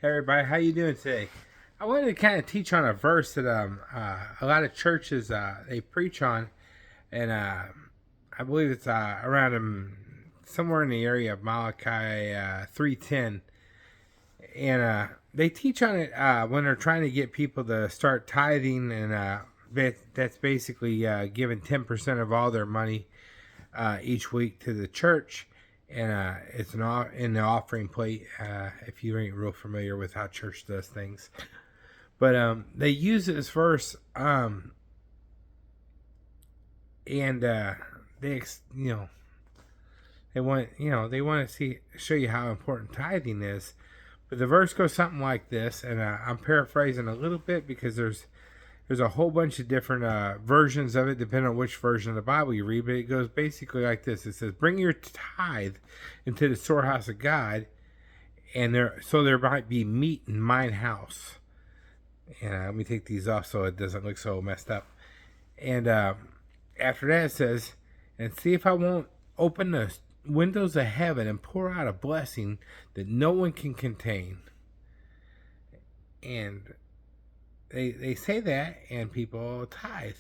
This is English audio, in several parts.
Hey everybody, how you doing today? I wanted to kind of teach on a verse that a lot of churches they preach on, and I believe it's around somewhere in the area of Malachi 3:10, and they teach on it when they're trying to get people to start tithing, and that's basically giving 10% of all their money each week to the church, and it's in the offering plate. If you ain't real familiar with how church does things, but they use this verse, and they want to show you how important tithing is. But the verse goes something like this, and I'm paraphrasing a little bit because there's a whole bunch of different versions of it, depending on which version of the Bible you read. But it goes basically like this: it says, "Bring your tithe into the storehouse of God, and there might be meat in mine house." And let me take these off so it doesn't look so messed up. And after that, it says, "And see if I won't open the windows of heaven and pour out a blessing that no one can contain." And they say that, and people tithe.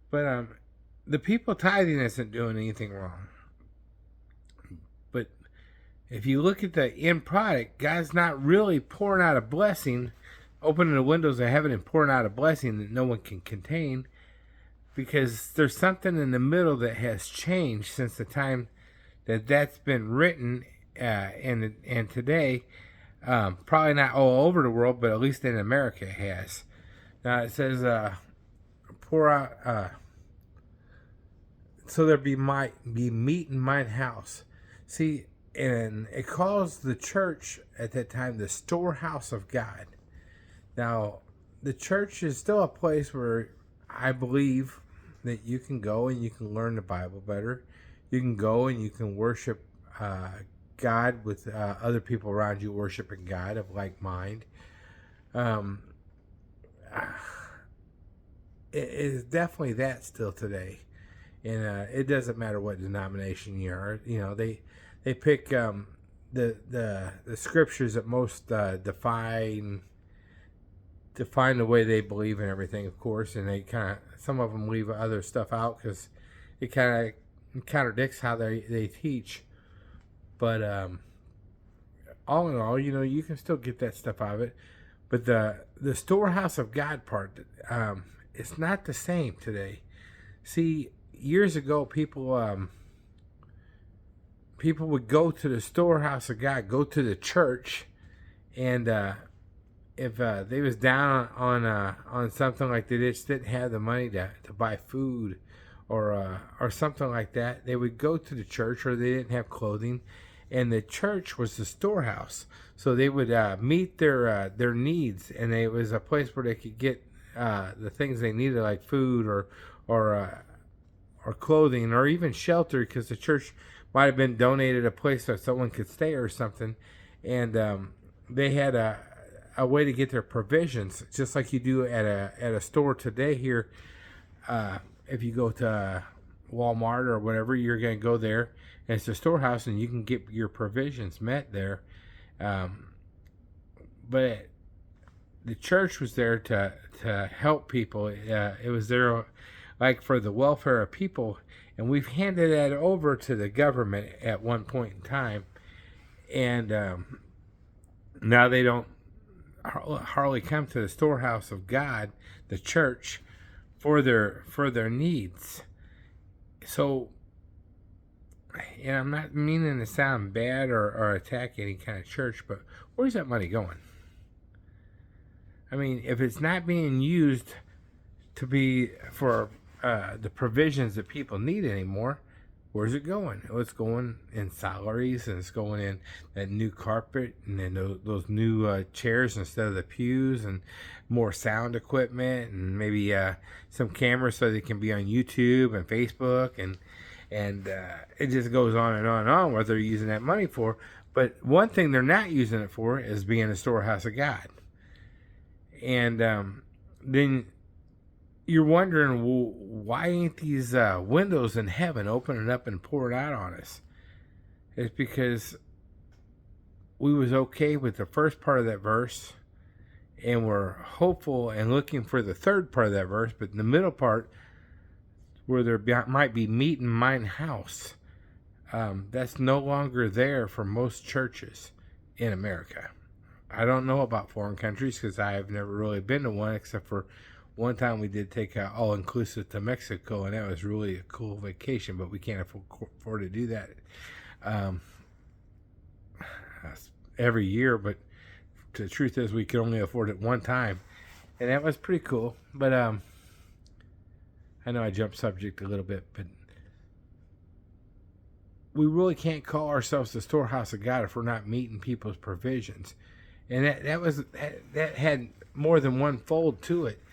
But the people tithing isn't doing anything wrong. But if you look at the end product, God's not really pouring out a blessing, opening the windows of heaven and pouring out a blessing that no one can contain, because there's something in the middle that has changed since the time that's been written, and today, probably not all over the world, but at least in America it has. Now it says, pour out, so there might be meat in mine house. See, and it calls the church at that time the storehouse of God. Now, the church is still a place where I believe that you can go and you can learn the Bible better. You can go and you can worship God with other people around you worshiping God of like mind. It is definitely that still today, and it doesn't matter what denomination you are. They pick the scriptures that most define the way they believe and everything, of course, and they some of them leave other stuff out because it kind of contradicts how they teach. But all in all, you can still get that stuff out of it. But the storehouse of God part, it's not the same today. See, years ago, people would go to the storehouse of God, go to the church, and if they was down on something, like they just didn't have the money to buy food or something like that, they would go to the church, or they didn't have clothing, and the church was the storehouse. So they would meet their needs, and it was a place where they could get the things they needed, like food or clothing, or even shelter, because the church might have been donated a place so someone could stay or something, and they had a way to get their provisions, just like you do at a store today here. If you go to Walmart or whatever, you're going to go there, and it's a storehouse, and you can get your provisions met there. But the church was there to help people. It was there like for the welfare of people, and we've handed that over to the government at one point in time, and now they don't hardly come to the storehouse of God, the church, for their needs. So, and I'm not meaning to sound bad or attack any kind of church, but where's that money going? I mean, if it's not being used to be for the provisions that people need anymore, where's it going? Well, it's going in salaries, and it's going in that new carpet, and then those new chairs instead of the pews, and more sound equipment, and maybe some cameras so they can be on YouTube and Facebook, and it just goes on and on and on what they're using that money for. But one thing they're not using it for is being a storehouse of God. And then you're wondering, well, why ain't these windows in heaven opening up and pouring out on us? It's because we was okay with the first part of that verse, and we're hopeful and looking for the third part of that verse, but in the middle part, where there might be meat in mine house, that's no longer there for most churches in America. I don't know about foreign countries because I have never really been to one, except for one time we did take a all-inclusive to Mexico, and that was really a cool vacation, but we can't afford to do that every year. But the truth is we could only afford it one time, and that was pretty cool. But I know I jumped subject a little bit, but we really can't call ourselves the storehouse of God if we're not meeting people's provisions. And that had more than one fold to it.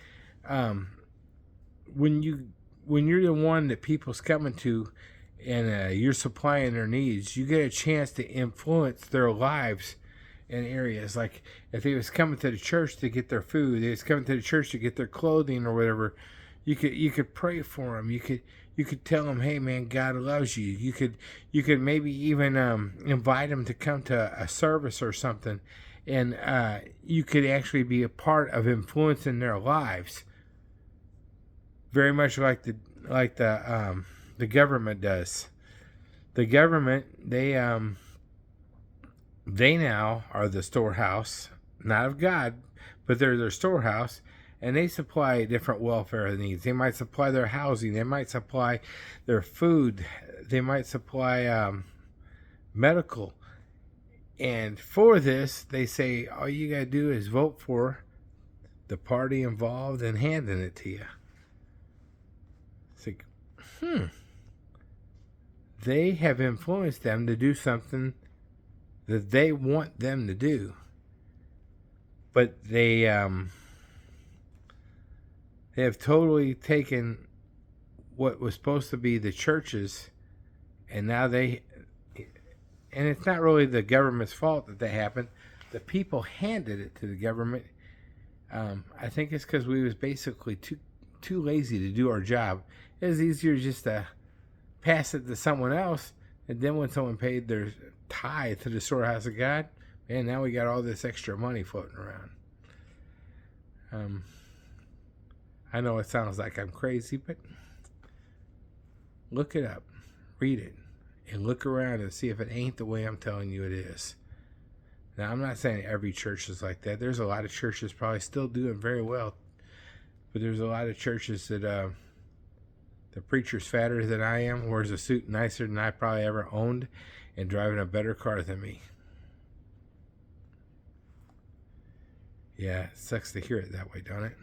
When you're the one that people's coming to, and you're supplying their needs, you get a chance to influence their lives in areas. Like if they was coming to the church to get their food, they was coming to the church to get their clothing or whatever, you could pray for them. You could tell them, hey man, God loves you. You could maybe even invite them to come to a service or something, and you could actually be a part of influencing their lives. Very much like the government does. The government, they now are the storehouse, not of God, but they're their storehouse, and they supply different welfare needs. They might supply their housing, they might supply their food, they might supply medical. And for this, they say all you gotta do is vote for the party involved in handing it to you. It's like, they have influenced them to do something that they want them to do. But they have totally taken what was supposed to be the churches, and now and it's not really the government's fault that that happened. The people handed it to the government. I think it's because we was basically too lazy to do our job. It was easier just to pass it to someone else, and then when someone paid their tithe to the storehouse of God, man, now we got all this extra money floating around. I know it sounds like I'm crazy, but look it up, read it, and look around and see if it ain't the way I'm telling you it is. Now, I'm not saying every church is like that. There's a lot of churches probably still doing very well, but there's a lot of churches that the preacher's fatter than I am, wears a suit nicer than I probably ever owned, and driving a better car than me. Yeah, it sucks to hear it that way, don't it?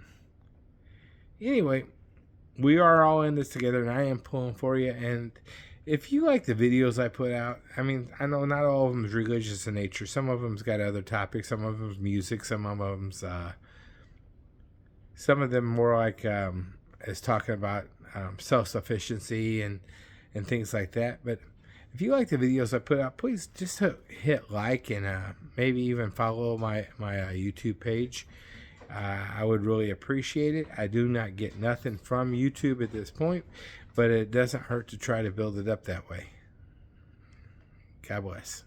Anyway, we are all in this together, and I am pulling for you. And if you like the videos I put out, I mean, I know not all of them is religious in nature. Some of them's got other topics. Some of them's music. Some of them more like is talking about self-sufficiency and things like that. But if you like the videos I put out, please just hit like and maybe even follow my YouTube page. I would really appreciate it. I do not get nothing from YouTube at this point, but it doesn't hurt to try to build it up that way. God bless.